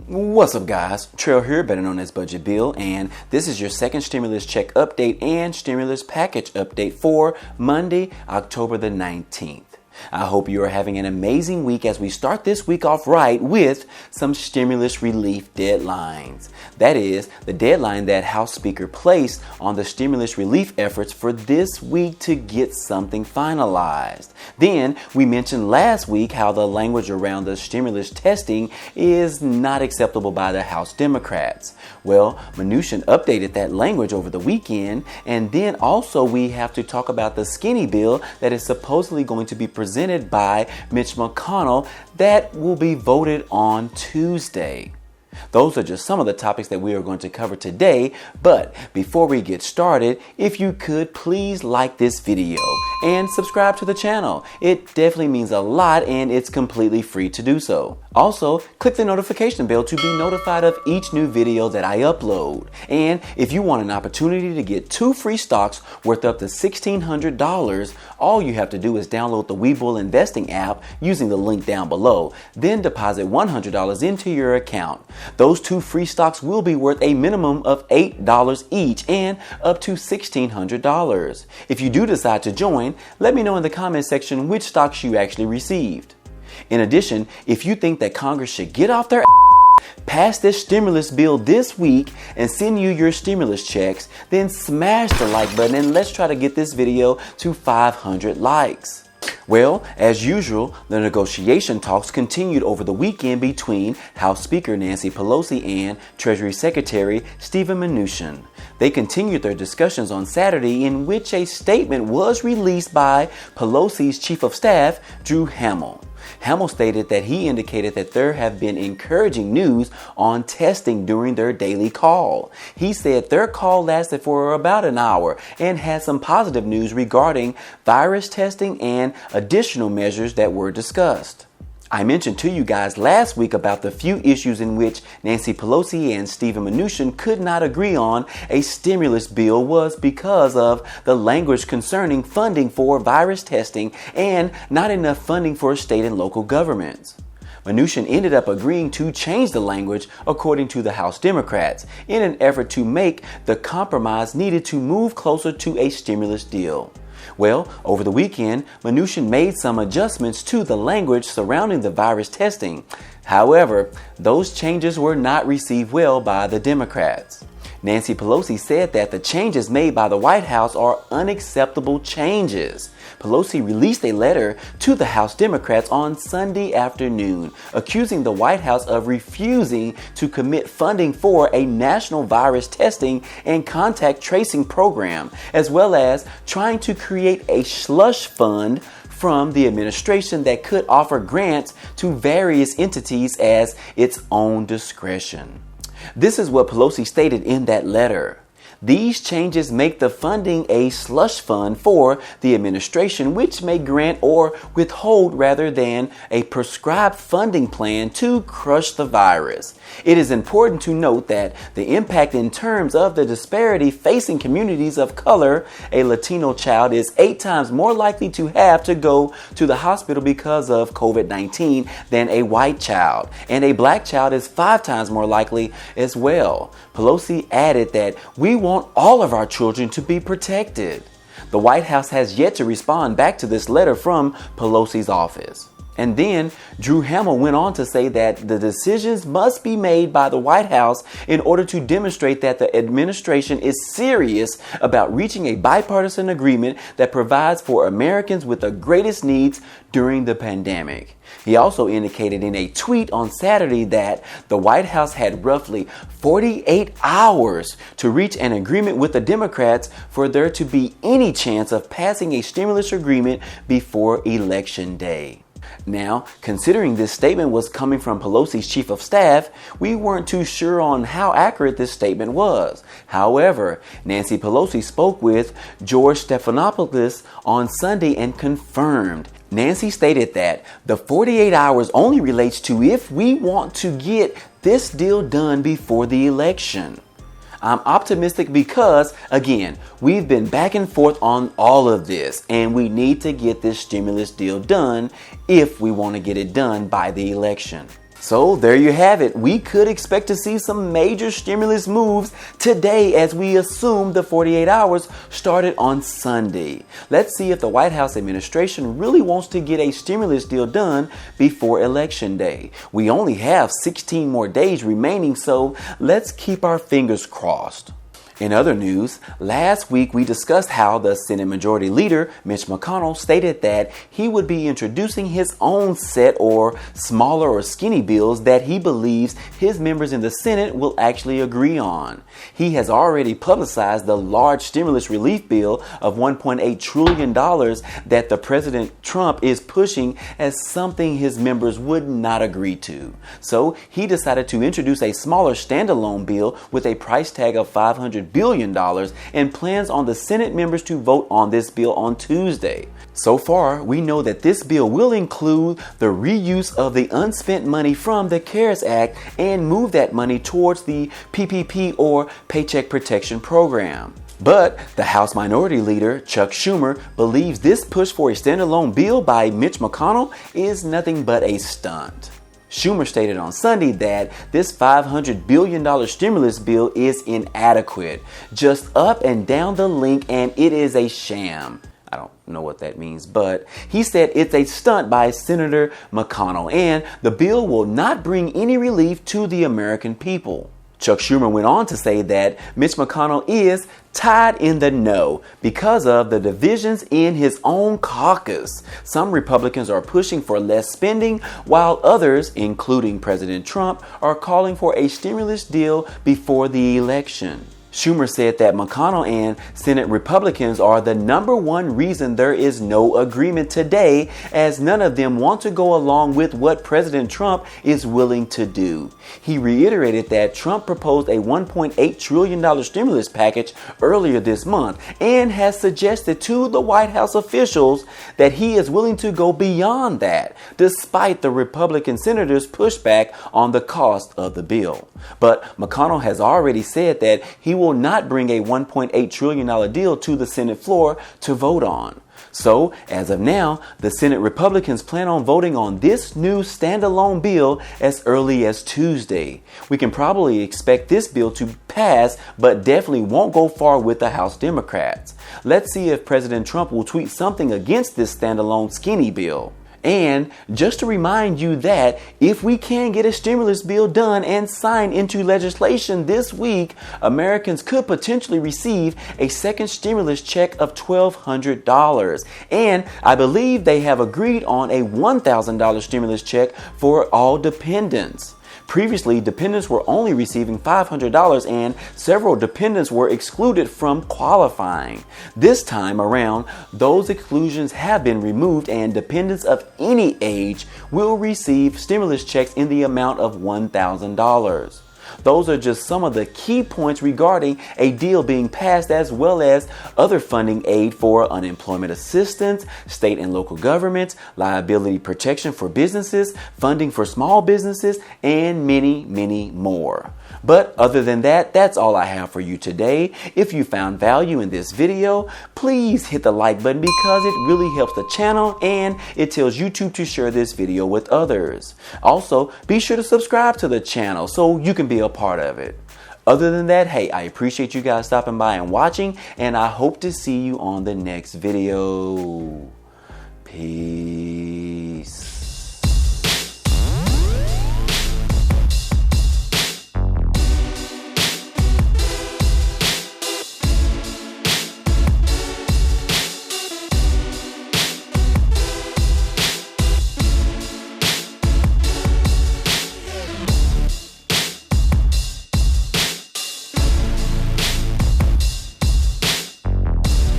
What's up, guys? Trail here, better known as Budget Bill, and this is your second stimulus check update and stimulus package update for Monday, October the 19th. I hope you are having an amazing week as we start this week off right with some stimulus relief deadlines. That is, the deadline that House Speaker placed on the stimulus relief efforts for this week to get something finalized. Then, we mentioned last week how the language around the stimulus testing is not acceptable by the House Democrats. Well, Mnuchin updated that language over the weekend, and then also we have to talk about the skinny bill that is supposedly going to be presented by Mitch McConnell that will be voted on Tuesday. Those are just some of the topics that we are going to cover today, but before we get started, if you could please like this video and subscribe to the channel. It definitely means a lot and it's completely free to do so. Also, click the notification bell to be notified of each new video that I upload. And if you want an opportunity to get 2 free stocks worth up to $1,600, all you have to do is download the Webull Investing app using the link down below, then deposit $100 into your account. Those 2 free stocks will be worth a minimum of $8 each and up to $1,600. If you do decide to join, let me know in the comment section which stocks you actually received. In addition, if you think that Congress should get off their pass this stimulus bill this week and send you your stimulus checks, then smash the like button and let's try to get this video to 500 likes. Well, as usual, the negotiation talks continued over the weekend between House Speaker Nancy Pelosi and Treasury Secretary Mnuchin. They continued their discussions on Saturday, in which a statement was released by Pelosi's Chief of Staff, Drew Hamill. Hamill stated that he indicated that there have been encouraging news on testing during their daily call. He said their call lasted for about an hour and had some positive news regarding virus testing and additional measures that were discussed. I mentioned to you guys last week about the few issues in which Nancy Pelosi and Mnuchin could not agree on a stimulus bill was because of the language concerning funding for virus testing and not enough funding for state and local governments. Mnuchin ended up agreeing to change the language according to the House Democrats in an effort to make the compromise needed to move closer to a stimulus deal. Well, over the weekend, Mnuchin made some adjustments to the language surrounding the virus testing. However, those changes were not received well by the Democrats. Nancy Pelosi said that the changes made by the White House are unacceptable changes. Pelosi released a letter to the House Democrats on Sunday afternoon, accusing the White House of refusing to commit funding for a national virus testing and contact tracing program, as well as trying to create a slush fund from the administration that could offer grants to various entities as its own discretion. This is what Pelosi stated in that letter. These changes make the funding a slush fund for the administration, which may grant or withhold rather than a prescribed funding plan to crush the virus. It is important to note that the impact in terms of the disparity facing communities of color, a Latino child is 8 times more likely to have to go to the hospital because of COVID-19 than a white child, and a black child is 5 times more likely as well. Pelosi added that we want all of our children to be protected. The White House has yet to respond back to this letter from Pelosi's office. And then Drew Hamill went on to say that the decisions must be made by the White House in order to demonstrate that the administration is serious about reaching a bipartisan agreement that provides for Americans with the greatest needs during the pandemic. He also indicated in a tweet on Saturday that the White House had roughly 48 hours to reach an agreement with the Democrats for there to be any chance of passing a stimulus agreement before Election Day. Now, considering this statement was coming from Pelosi's Chief of Staff, we weren't too sure on how accurate this statement was. However, Nancy Pelosi spoke with George Stephanopoulos on Sunday and confirmed. Nancy stated that the 48 hours only relates to if we want to get this deal done before the election. I'm optimistic because, again, we've been back and forth on all of this, and we need to get this stimulus deal done if we want to get it done by the election. So there you have it. We could expect to see some major stimulus moves today as we assume the 48 hours started on Sunday. Let's see if the White House administration really wants to get a stimulus deal done before Election Day. We only have 16 more days remaining, so let's keep our fingers crossed. In other news, last week we discussed how the Senate Majority Leader, Mitch McConnell, stated that he would be introducing his own set or smaller or skinny bills that he believes his members in the Senate will actually agree on. He has already publicized the large stimulus relief bill of $1.8 trillion that the President Trump is pushing as something his members would not agree to. So he decided to introduce a smaller standalone bill with a price tag of $500 billion and plans on the Senate members to vote on this bill on Tuesday. So far, we know that this bill will include the reuse of the unspent money from the CARES Act and move that money towards the PPP or Paycheck Protection Program. But the House Minority Leader, Chuck Schumer, believes this push for a standalone bill by Mitch McConnell is nothing but a stunt. Schumer stated on Sunday that this $500 billion stimulus bill is inadequate, just up and down the link, and it is a sham. I don't know what that means, but he said it's a stunt by Senator McConnell, and the bill will not bring any relief to the American people. Chuck Schumer went on to say that Mitch McConnell is tied in the know because of the divisions in his own caucus. Some Republicans are pushing for less spending, while others, including President Trump, are calling for a stimulus deal before the election. Schumer said that McConnell and Senate Republicans are the number one reason there is no agreement today, as none of them want to go along with what President Trump is willing to do. He reiterated that Trump proposed a $1.8 trillion stimulus package earlier this month and has suggested to the White House officials that he is willing to go beyond that, despite the Republican senators' pushback on the cost of the bill. But McConnell has already said that he will not bring a $1.8 trillion deal to the Senate floor to vote on. So, as of now, the Senate Republicans plan on voting on this new standalone bill as early as Tuesday. We can probably expect this bill to pass, but definitely won't go far with the House Democrats. Let's see if President Trump will tweet something against this standalone skinny bill. And just to remind you that if we can get a stimulus bill done and signed into legislation this week, Americans could potentially receive a second stimulus check of $1,200. And I believe they have agreed on a $1,000 stimulus check for all dependents. Previously, dependents were only receiving $500 and several dependents were excluded from qualifying. This time around, those exclusions have been removed and dependents of any age will receive stimulus checks in the amount of $1,000. Those are just some of the key points regarding a deal being passed, as well as other funding aid for unemployment assistance, state and local governments, liability protection for businesses, funding for small businesses, and many, many more. But other than that, that's all I have for you today. If you found value in this video, please hit the like button because it really helps the channel and it tells YouTube to share this video with others. Also, be sure to subscribe to the channel so you can be a part of it. Other than that, hey, I appreciate you guys stopping by and watching, and I hope to see you on the next video. Peace.